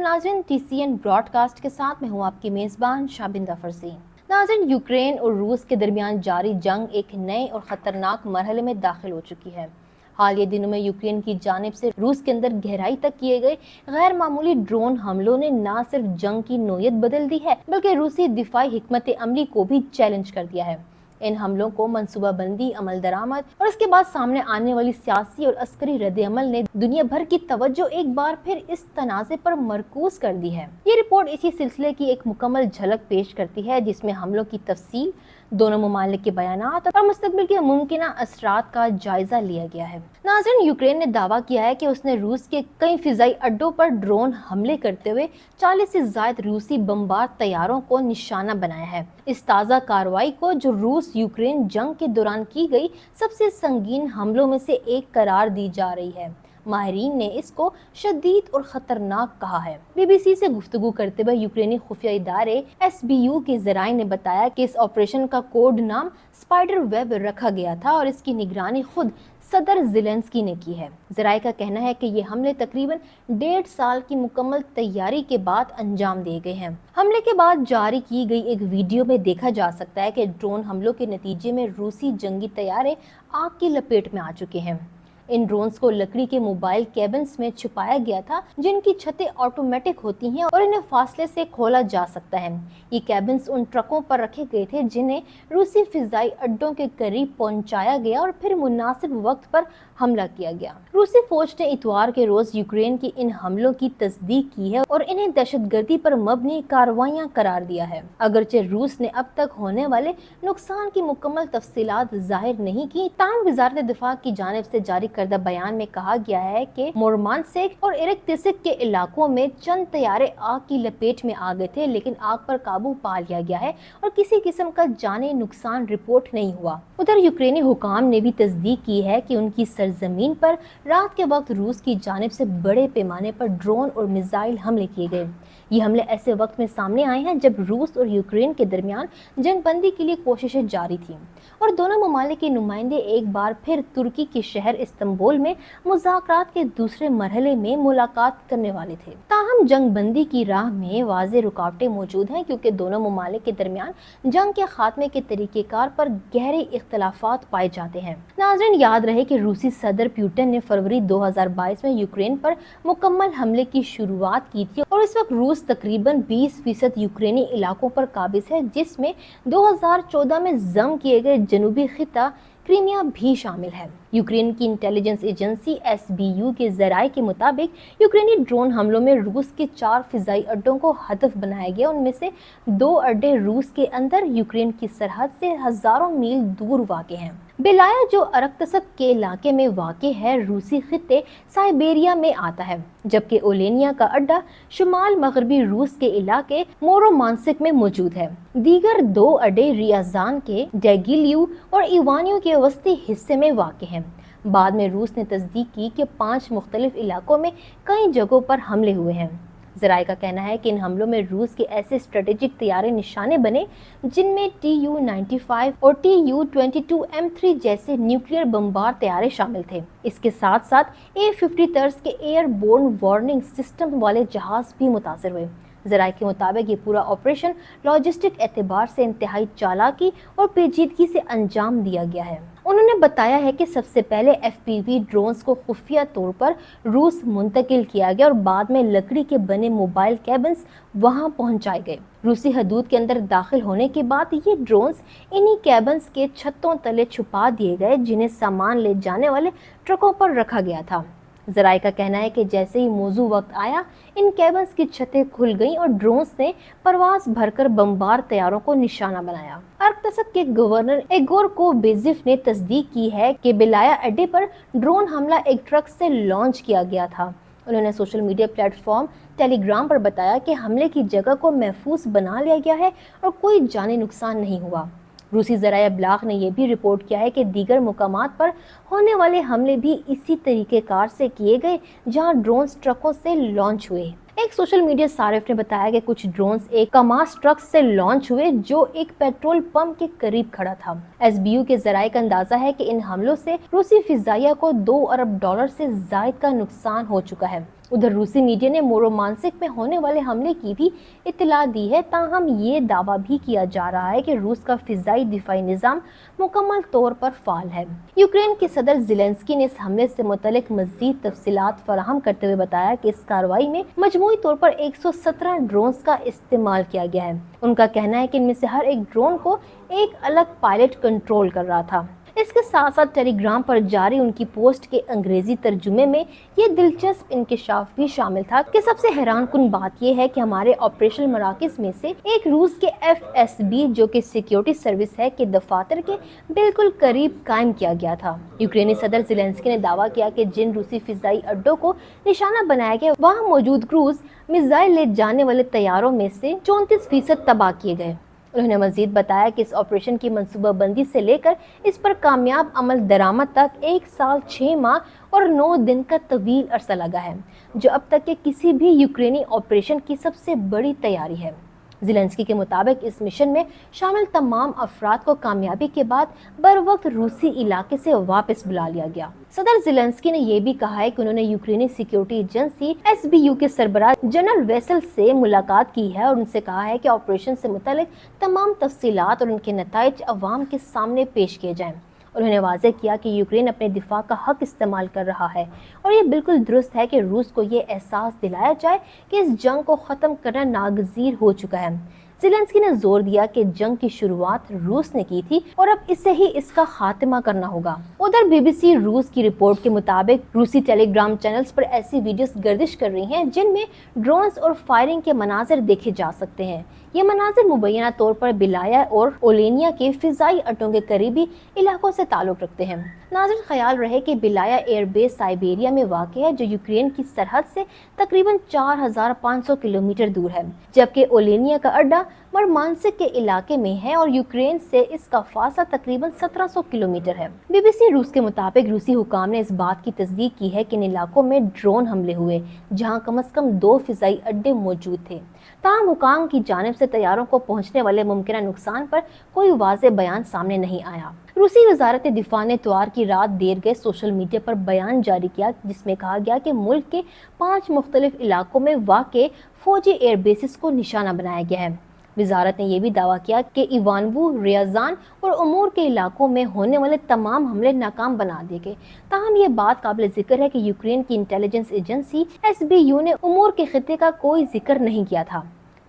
नाज़रीन, TCN broadcast के साथ मैं हूँ आपकी मेज़बान शाबिंदा फरसी। नाज़रीन, यूक्रेन और रूस के दरमियान जारी जंग एक नए और ख़तरनाक मरहले में दाखिल हो चुकी है। हालिया दिनों में यूक्रेन की जानिब से रूस के अंदर गहराई तक किए गए गैर मामूली ड्रोन हमलों ने न सिर्फ जंग की नोयत बदल दी है, बल्कि रूसी दिफाई हिकमत अमली को भी चैलेंज कर दिया है। इन हमलों को मंसूबाबंदी, अमल दरामद और इसके बाद सामने आने वाली सियासी और अस्करी रद्द-ए-अमल ने दुनिया भर की तवज्जो एक बार फिर इस तनाज़े पर मरकूज कर दी है। ये रिपोर्ट इसी सिलसिले की एक मुकम्मल झलक पेश करती है, जिसमें हमलों की तफसील, दोनों ममालिक के बयानात और मुस्तकबिल के मुमकिन असरात का जायजा लिया गया है। नाज़रीन, यूक्रेन ने दावा किया है कि उसने रूस के कई फिजाई अड्डों पर ड्रोन हमले करते हुए 40 से ज्यादा रूसी बमबार तैयारों को निशाना बनाया है। इस ताज़ा कार्रवाई को, जो रूस यूक्रेन जंग के दौरान की गई सबसे संगीन हमलों में से एक करार दी जा रही है। माहिरीन ने इसको शदीद और खतरनाक कहा है। BBC से गुफ्तगू करते हुए यूक्रेनी खुफिया इदारे SBU के ज़राए ने बताया कि इस ऑपरेशन का कोड नाम स्पाइडर वेब रखा गया था और इसकी निगरानी खुद सदर ज़ेलेंस्की ने की है। ज़राए का कहना है कि ये हमले तकरीबन 1.5 साल की मुकम्मल तैयारी के बाद अंजाम दिए गए हैं। हमले के बाद जारी की गई एक वीडियो में देखा जा सकता है कि ड्रोन हमलों के नतीजे में रूसी जंगी तैयारे आग की लपेट में आ चुके हैं। इन ड्रोन्स को लकड़ी के मोबाइल केबिन्स में छुपाया गया था, जिनकी छतें ऑटोमेटिक होती हैं और इन्हें फासले से खोला जा सकता है। ये केबिन्स उन ट्रकों पर रखे गए थे जिन्हें रूसी फिजाई अड्डों के करीब पहुंचाया गया और फिर मुनासिब वक्त पर हमला किया गया। रूसी फौज ने इतवार के रोज यूक्रेन की इन हमलों की तस्दीक की है और इन्हें दहशतगर्दी पर मबनी कार्रवाइयां करार दिया है। अगरचे रूस ने अब तक होने वाले नुकसान की मुकम्मल तफसीलात जाहिर नहीं की, ताहम वजारत दिफा की जानिब से जारी करदा बयान में कहा गया है कि मुरमानसिक और इरेक्तिसिक के इलाकों में चंद तैयारे आग की लपेट में आ गए थे, लेकिन आग पर काबू पा लिया गया है और किसी किस्म का जानी नुकसान रिपोर्ट नहीं हुआ। उधर यूक्रेनी हुकाम ने भी तस्दीक की है कि उनकी सरजमीन पर रात के वक्त रूस की जानिब से बड़े पैमाने पर ड्रोन और मिसाइल हमले किए गए। ये हमले ऐसे वक्त में सामने आए हैं जब रूस और यूक्रेन के दरमियान जंगबंदी के लिए कोशिशें जारी थी और दोनों ममालिक के नुमाइंदे एक बार फिर तुर्की के शहर इस्तांबुल में मुज़ाकरात के दूसरे मरहले में मुलाकात करने वाले थे। ताहम जंगबंदी की राह में वाज़ेह रुकावटें मौजूद हैं, क्योंकि दोनों ममालिक के दरमियान जंग के खात्मे के तरीक़ेकार पर गहरे इख्तलाफात पाए जाते हैं। नाज़रीन, याद रहे कि रूसी सदर पुतिन ने फरवरी 2022 में यूक्रेन पर मुकम्मल हमले की शुरुआत की थी और इस वक्त रूस तकरीबन 20% यूक्रेनी इलाकों पर काबिज है, जिसमें 2014 में ज़म किए गए जनूबी खिता क्रीमिया भी शामिल है। यूक्रेन की इंटेलिजेंस एजेंसी SBU के ज़राए के मुताबिक यूक्रेनी ड्रोन हमलों में रूस के 4 फिजाई अड्डों को हदफ बनाया गया। उनमें से 2 अड्डे रूस के अंदर यूक्रेन की सरहद से हजारों मील दूर वाक़े हैं। बेलाया, जो अरक्तसक के इलाके में वाक़े है, रूसी खित्ते साइबेरिया में आता है, जबकि ओलेनिया का अड्डा शुमाल मगरबी रूस के इलाके मोरोमांसिक में मौजूद है। दीगर 2 अड्डे रियाजान के डेगिलियू और इवानियो के वस्ती हिस्से में वाक़े हैं। बाद में रूस ने तस्दीक की कि 5 मुख्तलिफ इलाकों में कई जगहों पर हमले हुए हैं। ज़राए का कहना है कि इन हमलों में रूस के ऐसे स्ट्रेटेजिक तैयारे निशाने बने जिनमें Tu-95 और Tu-22M3 जैसे न्यूक्लियर बमबार तैयारे शामिल थे। इसके साथ साथ A-50 तर्ज के एयरबोर्न वार्निंग सिस्टम वाले जहाज भी मुतासर हुए। ज़राए के मुताबिक ये पूरा ऑपरेशन लॉजिस्टिक एतबार से इंतहाई चालाकी और पेचीदगी से अंजाम दिया गया है। उन्होंने बताया है कि सबसे पहले FPV ड्रोन्स को खुफिया तौर पर रूस मुंतकिल किया गया और बाद में लकड़ी के बने मोबाइल केबिन्स वहां पहुंचाए गए। रूसी हदूद के अंदर दाखिल होने के बाद ये ड्रोन्स इन्हीं केबिन्स के छतों तले छुपा दिए गए, जिन्हें सामान ले जाने वाले ट्रकों पर रखा गया था। ज़राए का कहना है कि जैसे ही मौजू वक्त आया, इन केबिन्स की छतें खुल गईं और ड्रोन्स ने परवाज भरकर बमबार तैयारों को निशाना बनाया। अरक्तसक के गवर्नर एगोर कोबेजिफ ने तस्दीक की है कि बेलाया अड्डे पर ड्रोन हमला एक ट्रक से लॉन्च किया गया था। उन्होंने सोशल मीडिया प्लेटफॉर्म टेलीग्राम पर बताया कि हमले की जगह को महफूज बना लिया गया है और कोई जानी नुकसान नहीं हुआ। रूसी ज़राए अब्लाग ने यह भी रिपोर्ट किया है कि दीगर मुकामात पर होने वाले हमले भी इसी तरीक़ेकार से किए गए जहां ड्रोन्स ट्रकों से लॉन्च हुए। एक सोशल मीडिया सारिफ ने बताया कि कुछ ड्रोन्स एक कमास ट्रक से लॉन्च हुए जो एक पेट्रोल पंप के करीब खड़ा था। SBU के ज़राए का अंदाजा है कि इन हमलों से रूसी फिजाइया को $2 अरब से जायद का नुकसान हो चुका है। उधर रूसी मीडिया ने मोरोमांसिक में होने वाले हमले की भी इत्तला दी है, ताहम ये दावा भी किया जा रहा है कि रूस का फिजाई दिफाई निज़ाम मुकम्मल तौर पर फाल है। यूक्रेन के सदर ज़ेलेंस्की ने इस हमले से मुतल्लिक मज़ीद तफसीलात फराहम करते हुए बताया कि इस कार्रवाई में मजमूई तौर पर 117 ड्रोन्स का इस्तेमाल किया गया है। उनका कहना है कि इनमें से हर एक ड्रोन को एक अलग पायलट कंट्रोल कर रहा था। इसके साथ साथ टेलीग्राम पर जारी उनकी पोस्ट के अंग्रेजी तर्जुमे में ये दिलचस्प इंकशाफ भी शामिल था कि सबसे हैरान कुन बात यह है कि हमारे ऑपरेशनल मराकज में से एक रूस के FSB, जो कि सिक्योरिटी सर्विस है, के दफातर के बिल्कुल करीब कायम किया गया था। यूक्रेनी सदर ज़ेलेंस्की ने दावा किया कि जिन रूसी फिजाई अड्डों को निशाना बनाया गया वहाँ मौजूद क्रूज मिसाइल ले जाने वाले तैयारों में से 34% तबाह किए गए। उन्होंने मजीद बताया कि इस ऑपरेशन की मंसूबाबंदी से लेकर इस पर कामयाब अमल दरामद तक 1 साल 6 माह और 9 दिन का तवील अरसा लगा है, जो अब तक के किसी भी यूक्रेनी ऑपरेशन की सबसे बड़ी तैयारी है। ज़ेलेंस्की के मुताबिक इस मिशन में शामिल तमाम अफराद को कामयाबी के बाद बर वक्त रूसी इलाके से वापस बुला लिया गया। सदर ज़ेलेंस्की ने यह भी कहा है कि उन्होंने यूक्रेनी सिक्योरिटी एजेंसी SBU के सरबराह जनरल वेसल से मुलाकात की है और उनसे कहा है कि ऑपरेशन से मुतल्लिक तमाम तफसीलात और उनके नताइज अवाम के सामने पेश किए जाएं। उन्होंने वाज़ेह किया कि यूक्रेन अपने दिफा का हक इस्तेमाल कर रहा है और ये बिल्कुल दुरुस्त है कि रूस को ये एहसास दिलाया जाए कि इस जंग को ख़त्म करना नागज़ीर हो चुका है। ज़ेलेंस्की ने जोर दिया कि जंग की शुरुआत रूस ने की थी और अब इसे ही इसका खात्मा करना होगा। उधर BBC रूस की रिपोर्ट के मुताबिक रूसी टेलीग्राम चैनल्स पर ऐसी वीडियोस गर्दिश कर रही हैं जिनमें ड्रोन्स और फायरिंग के मनाजिर देखे जा सकते हैं। ये मनाजिर मुबैना तौर पर बिलाया और ओलेनिया के फिजाई अड्डों के करीबी इलाकों से ताल्लुक़ रखते हैं। नाज़रीन, ख्याल रहे कि बिलाया एयरबेस साइबेरिया में वाक़ है, जो यूक्रेन की सरहद से तकरीबन 4500 किलोमीटर दूर है, जबकि ओलेनिया का अड्डा मरमांसिक के इलाके में है और यूक्रेन से इसका फासला तकरीबन 1700 किलोमीटर है। BBC रूस के मुताबिक रूसी हुकाम ने इस बात की तस्दीक की है कि इन इलाकों में ड्रोन हमले हुए, जहां कम से कम 2 फिजाई अड्डे मौजूद थे। ताहम हुकाम की जानिब से तैयारों को पहुंचने वाले मुमकिन नुकसान पर कोई वाज़ेह बयान सामने नहीं आया। रूसी वजारत दिफा ने इतवार की रात देर गए सोशल मीडिया पर बयान जारी किया, जिसमें कहा गया कि मुल्क के 5 मुख्तलिफ इलाकों में वाक़े फौजी एयरबेसिस को निशाना बनाया गया है। वजारत ने यह भी दावा किया कि इवानवू, रियाजान और उमूर के इलाकों में होने वाले तमाम हमले नाकाम बना दिए गए। ताहम ये बात काबिल जिक्र है कि यूक्रेन की इंटेलिजेंस एजेंसी SBU ने उमूर के खित्ते का कोई जिक्र नहीं किया था।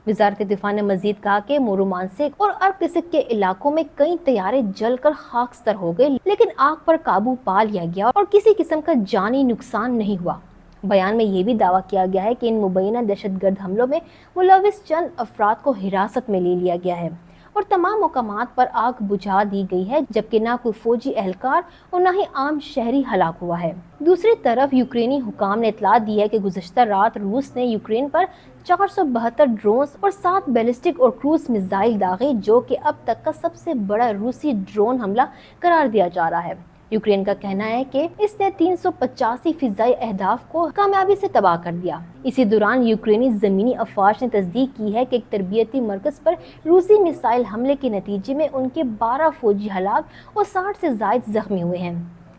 वजारत दिफा ने मजीद कहा कि मोरोमांसिक और अर्कसिक के इलाकों में कई तैयारे जलकर खाकस्तर हो गए, लेकिन आग पर काबू पा लिया गया और किसी किस्म का जानी नुकसान नहीं हुआ। बयान में ये भी दावा किया गया है कि इन मुबैना दहशतगर्द हमलों में मुलविस चंद अफराद को हिरासत में ले लिया गया है और तमाम मकामात पर आग बुझा दी गई है, जबकि ना कोई फौजी एहलकार और ना ही आम शहरी हलाक हुआ है। दूसरी तरफ यूक्रेनी हुकाम ने इतला दी है कि गुज़श्ता रात रूस ने यूक्रेन पर 472 ड्रोन्स और 7 बैलिस्टिक और क्रूज मिसाइल दागे, जो कि अब तक का सबसे बड़ा रूसी ड्रोन हमला करार दिया जा रहा है। यूक्रेन का कहना है कि इसने 385 फिजाई अहदाफ को कामयाबी से तबाह कर दिया। इसी दौरान यूक्रेनी ज़मीनी अफवाज ने तस्दीक की है कि एक तरबियती मरकज़ पर रूसी मिसाइल हमले के नतीजे में उनके 12 फौजी हलाक और 60 से ज़ायद जख्मी हुए हैं।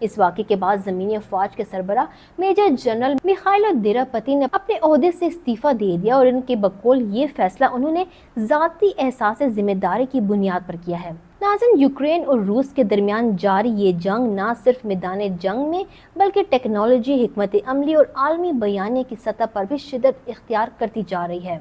इस वाक़े के बाद ज़मीनी अफवाज के सरबराह मेजर जनरल मिखाइलो देरापति ने अपने ओहदे से इस्तीफ़ा दे दिया और इनके बकौल ये फैसला उन्होंने ज़ाती एहसास ज़िम्मेदारी की बुनियाद पर किया है। नाज़रीन, यूक्रेन और रूस के दरमियान जारी ये जंग न सिर्फ मैदान जंग में बल्कि टेक्नोलॉजी, हिकमत अमली और आलमी बयाने की सतह पर भी शिद्दत इख्तियार करती जा रही है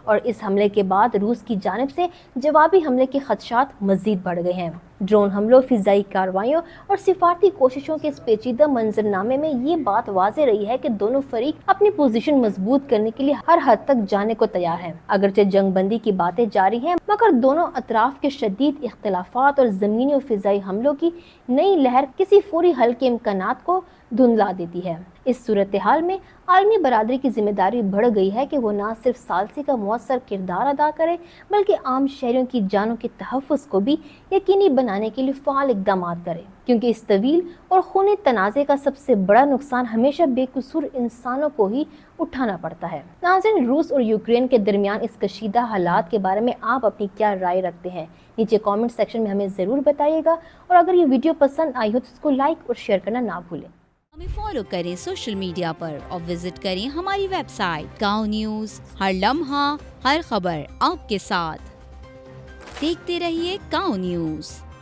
और इस हमले के बाद रूस की जानिब से जवाबी हमले के खदशात मज़ीद बढ़ गए हैं। ड्रोन हमलों, फिजाई कार्रवाइयों और सिफारती कोशिशों के इस पेचीदा मंजरनामे में ये बात वाज़ेह रही है कि दोनों फरीक अपनी पोजीशन मजबूत करने के लिए हर हद तक जाने को तैयार हैं। अगरचे जंग बंदी की बातें जारी हैं, मगर दोनों अतराफ के शदीद इख्तलाफात और ज़मीनी और फिजाई हमलों की नई लहर किसी फौरी हल के इम्कानात को धुंधला देती है। इस सूरत हाल में आलमी बरादरी की जिम्मेदारी बढ़ गई है कि वो न सिर्फ सालसी का मौसर किरदार अदा करे, बल्कि आम शहरियों की जानों के तहफ़्फ़ुज़ को भी यकीनी बनाने के लिए फ़ाल इक़दाम करे, क्योंकि इस तवील और खूनी तनाज़े का सबसे बड़ा नुकसान हमेशा बेकसूर इंसानों को ही उठाना पड़ता है। नाज़रीन, रूस और यूक्रेन के दरमियान इस कशीदा हालात के बारे में आप अपनी क्या राय रखते हैं? नीचे कमेंट सेक्शन में हमें ज़रूर बताइएगा और अगर ये वीडियो पसंद आई हो तो इसको लाइक और शेयर करना ना भूलें। ہمیں فالو کریں سوشل میڈیا پر اور وزٹ کریں ہماری ویب سائٹ گاؤں نیوز، ہر لمحہ ہر خبر آپ کے ساتھ۔ دیکھتے رہیے گاؤں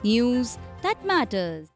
نیوز دیٹ میٹرز۔